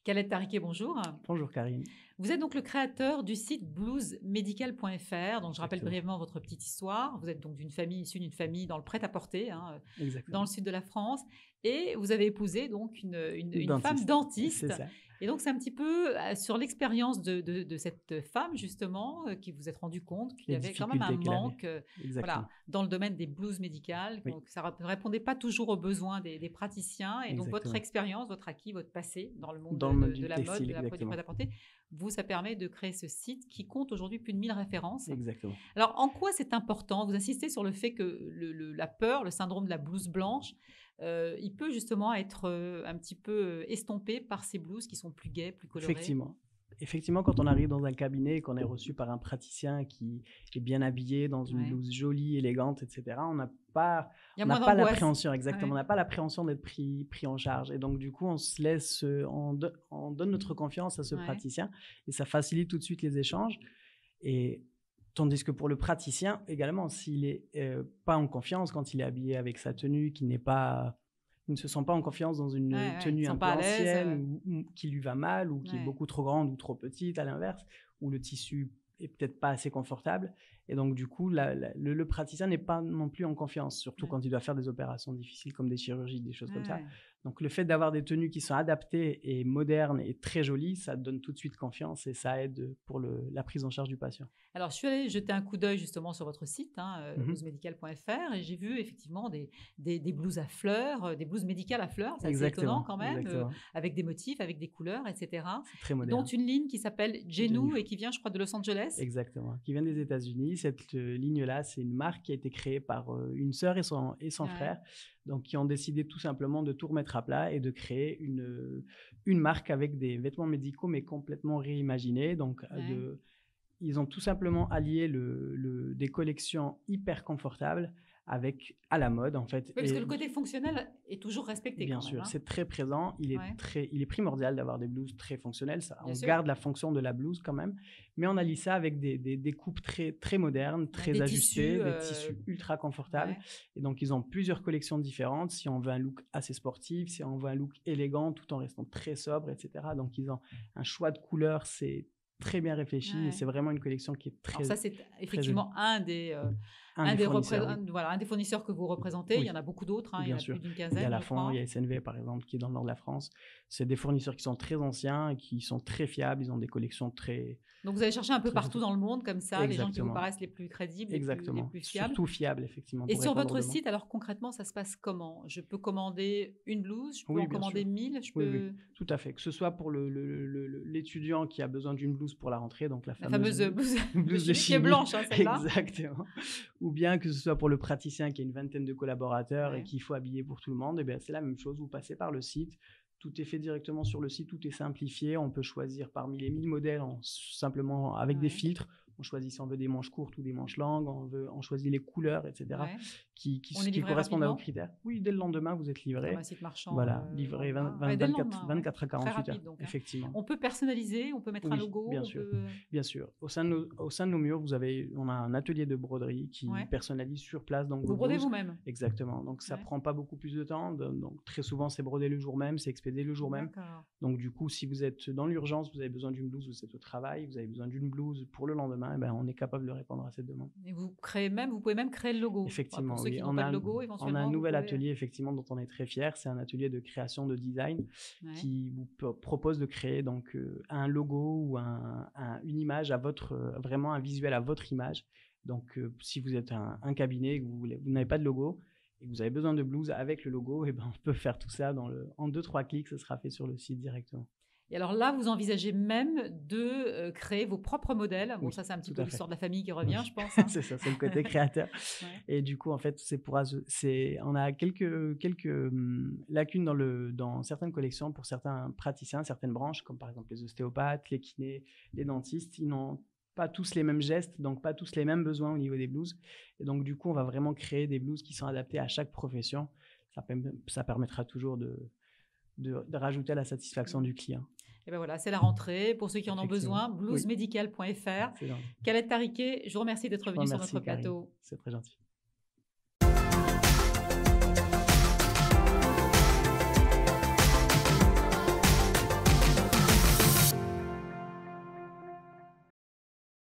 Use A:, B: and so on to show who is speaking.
A: Khaled Tariquet, bonjour.
B: Bonjour Karine.
A: Vous êtes donc le créateur du site bluesmedical.fr. Donc, je rappelle
B: Exactement.
A: brièvement votre petite histoire. Vous êtes donc issue d'une famille dans le prêt-à-porter, dans le
B: Exactement.
A: sud de la France. Et vous avez épousé donc une femme
B: Dentiste. C'est
A: dentiste.
B: ça.
A: Et donc, c'est un petit peu sur l'expérience de cette femme, justement, qui vous êtes rendu compte qu'il y
B: Les
A: avait quand même un
B: difficultés qu'elle avait.
A: manque
B: Exactement.
A: dans le domaine des blues médicales.
B: Oui.
A: Donc, ça ne répondait pas toujours aux besoins des praticiens. Et donc, votre
B: Exactement.
A: expérience, votre acquis, votre passé dans le monde
B: Dans le monde
A: de
B: du
A: la mode,
B: textile,
A: du
B: exactement.
A: prêt-à-porter, ça permet de créer ce site qui compte aujourd'hui plus de 1000 références.
B: Exactement.
A: Alors, en quoi c'est important? Vous insistez sur le fait que la peur, le syndrome de la blouse blanche, il peut justement être un petit peu estompé par ces blouses qui sont plus gaies, plus colorées.
B: Effectivement, quand on arrive dans un cabinet et qu'on est reçu par un praticien qui est bien habillé dans une blouse jolie, élégante, etc., on n'a pas l'appréhension, exactement. On n'a pas l'appréhension d'être pris en charge. Et donc, du coup, on se laisse, on donne notre confiance à ce praticien et ça facilite tout de suite les échanges. Et tandis que pour le praticien, également, s'il n'est pas en confiance, quand il est habillé avec sa tenue, il ne se sent pas en confiance dans une tenue un peu ancienne ou qui lui va mal ou qui est beaucoup trop grande ou trop petite, à l'inverse, ou le tissu est peut-être pas assez confortable. Et donc, du coup, le praticien n'est pas non plus en confiance, surtout quand il doit faire des opérations difficiles comme des chirurgies, des choses comme ça. Donc, le fait d'avoir des tenues qui sont adaptées et modernes et très jolies, ça donne tout de suite confiance et ça aide pour la prise en charge du patient.
A: Alors, je suis allée jeter un coup d'œil justement sur votre site, bluesmedical.fr, et j'ai vu effectivement des blouses à fleurs, des blouses médicales à fleurs, c'est assez étonnant quand même, avec des motifs, avec des couleurs, etc.
B: C'est très moderne.
A: Dont une ligne qui s'appelle Genu et qui vient, je crois, de Los Angeles.
B: Exactement, qui vient des États-Unis. Cette ligne-là, c'est une marque qui a été créée par une sœur et son frère, donc qui ont décidé tout simplement de tout remettre à plat et de créer une marque avec des vêtements médicaux mais complètement réimaginés. Donc, ils ont tout simplement allié des collections hyper confortables à la mode, en fait.
A: Oui, parce que le côté fonctionnel est toujours respecté.
B: Bien sûr, c'est très présent. Il est primordial d'avoir des blouses très fonctionnelles. On garde la fonction de la blouse quand même, mais on allie ça avec des coupes très, très modernes, très ajustées, des tissus ultra confortables. Et donc, ils ont plusieurs collections différentes. Si on veut un look assez sportif, si on veut un look élégant, tout en restant très sobre, etc. Donc, ils ont un choix de couleurs, c'est très bien réfléchi et c'est vraiment une collection qui est très.
A: Alors ça, c'est effectivement un des fournisseurs que vous représentez. Il y en a beaucoup d'autres, il y en a plus d'une quinzaine.
B: Il y a Lafont, il y a SNV par exemple, qui est dans le nord de la France. C'est des fournisseurs qui sont très anciens et qui sont très fiables. Ils ont des collections très.
A: Donc vous allez chercher un peu partout dans le monde comme ça, les gens qui vous paraissent les plus crédibles, les plus fiables.
B: Surtout fiables, effectivement.
A: Et sur votre site, alors concrètement, ça se passe comment? Je peux commander une blouse, je peux en commander 1000,
B: Oui, tout à fait. Que ce soit pour l'étudiant qui a besoin d'une blouse pour la rentrée, donc la
A: fameuse
B: blouse de chimie
A: qui est blanche, celle-là.
B: Exactement. Ou bien que ce soit pour le praticien qui a une vingtaine de collaborateurs et qu'il faut habiller pour tout le monde, et bien c'est la même chose. Vous passez par le site. Tout est fait directement sur le site, tout est simplifié. On peut choisir parmi les 1000 modèles simplement avec des filtres. On choisit si on veut des manches courtes ou des manches longues, on choisit les couleurs, etc. qui correspondent à vos critères. Oui, dès le lendemain, vous êtes livré.
A: Comme un site marchand.
B: Voilà, livré 24 à 48
A: rapide,
B: heures.
A: donc,
B: effectivement.
A: On peut personnaliser, on peut mettre un logo.
B: Bien sûr. Bien sûr. Au sein de nos murs, on a un atelier de broderie qui personnalise sur place. Donc
A: vous brodez vous-même.
B: Exactement. Donc ça prend pas beaucoup plus de temps. Donc très souvent, c'est brodé le jour même, c'est expédié le jour même. Donc du coup, si vous êtes dans l'urgence, vous avez besoin d'une blouse, vous êtes au travail, vous avez besoin d'une blouse pour le lendemain, on est capable de répondre à cette demande.
A: Et vous pouvez même créer le logo.
B: Effectivement,
A: pour ceux qui n'ont pas de logo, éventuellement.
B: On a un nouvel atelier, effectivement, dont on est très fiers. C'est un atelier de création de design qui vous propose de créer donc un logo ou une image vraiment un visuel à votre image. Donc, si vous êtes un cabinet et que vous n'avez pas de logo et que vous avez besoin de blouse avec le logo, on peut faire tout ça en 2-3 clics, ce sera fait sur le site directement.
A: Et alors là, vous envisagez même de créer vos propres modèles. Bon, ça, c'est un petit peu l'histoire de la famille qui revient, je pense.
B: C'est ça, c'est le côté créateur. Et du coup, en fait, on a quelques lacunes dans certaines collections pour certains praticiens, certaines branches, comme par exemple les ostéopathes, les kinés, les dentistes. Ils n'ont pas tous les mêmes gestes, donc pas tous les mêmes besoins au niveau des blouses. Et donc, du coup, on va vraiment créer des blouses qui sont adaptées à chaque profession. Ça permettra toujours de rajouter à la satisfaction du client.
A: Et ben voilà, c'est la rentrée. Pour ceux qui en ont besoin, bluesmedical.fr. Khaled Tariquet, je vous remercie d'être venu sur notre plateau.
B: C'est très gentil.